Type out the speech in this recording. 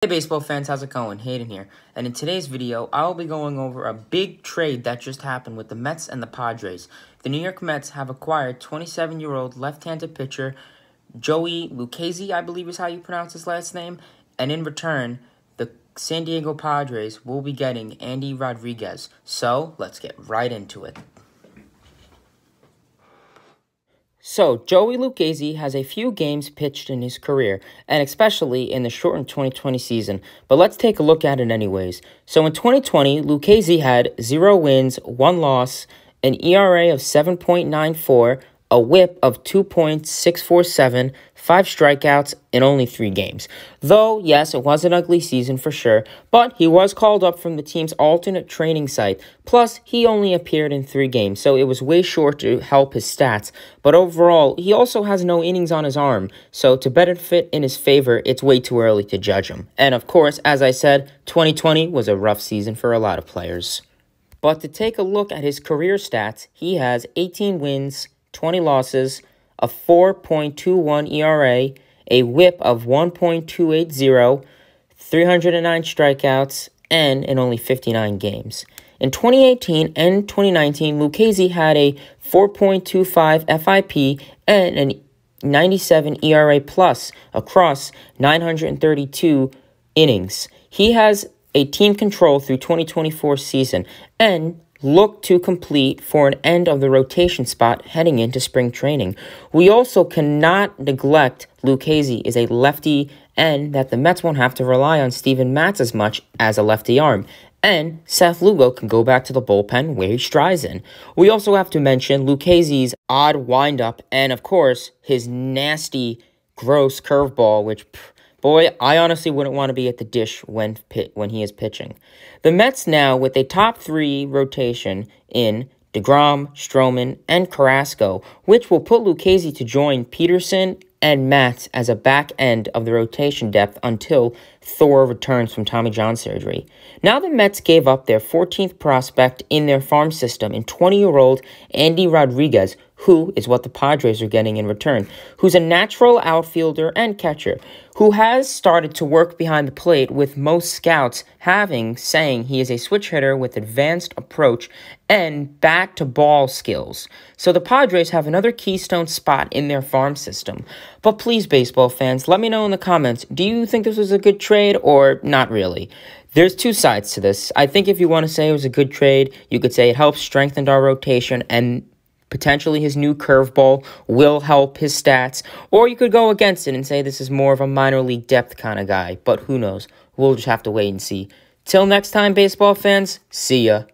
Hey baseball fans, how's it going? Hayden here, and in today's video, I'll be going over a big trade that just happened with the Mets and the Padres. The New York Mets have acquired 27-year-old left-handed pitcher Joey Lucchessi, I believe is how you pronounce his last name, and in return, the San Diego Padres will be getting Andy Rodriguez. So, let's get right into it. So, Joey Lucchessi has a few games pitched in his career, and especially in the shortened 2020 season, but let's take a look at it anyways. So, in 2020, Lucchessi had 0 wins, 1 loss, an ERA of 7.94, a whip of 2.647, 5 strikeouts in only 3 games. Though, yes, it was an ugly season for sure, but he was called up from the team's alternate training site. Plus, he only appeared in 3 games, so it was way short to help his stats. But overall, he also has no innings on his arm, so to benefit in his favor, it's way too early to judge him. And of course, as I said, 2020 was a rough season for a lot of players. But to take a look at his career stats, he has 18 wins, 20 losses, a 4.21 ERA, a whip of 1.280, 309 strikeouts, and in only 59 games. In 2018 and 2019, Lucchessi had a 4.25 FIP and a 97 ERA plus across 932 innings. He has a team control through 2024 season and look to complete for an end of the rotation spot heading into spring training. We also cannot neglect Lucchessi is a lefty and that the Mets won't have to rely on Steven Matz as much as a lefty arm. And Seth Lugo can go back to the bullpen where he strives in. We also have to mention Lucchesi's odd windup and, of course, his nasty, gross curveball, which, boy, I honestly wouldn't want to be at the dish when he is pitching. The Mets now, with a top 3 rotation in DeGrom, Stroman, and Carrasco, which will put Lucchessi to join Peterson and Matz as a back end of the rotation depth until Thor returns from Tommy John surgery. Now the Mets gave up their 14th prospect in their farm system in 20-year-old Andy Rodriguez, who is what the Padres are getting in return, who's a natural outfielder and catcher, who has started to work behind the plate with most scouts saying he is a switch hitter with advanced approach and bat-to-ball skills. So the Padres have another keystone spot in their farm system. But please, baseball fans, let me know in the comments, do you think this was a good trade or not really? There's 2 sides to this. I think if you want to say it was a good trade, you could say it helps strengthen our rotation and potentially his new curveball will help his stats. Or you could go against it and say this is more of a minor league depth kind of guy. But who knows? We'll just have to wait and see. Till next time, baseball fans, see ya.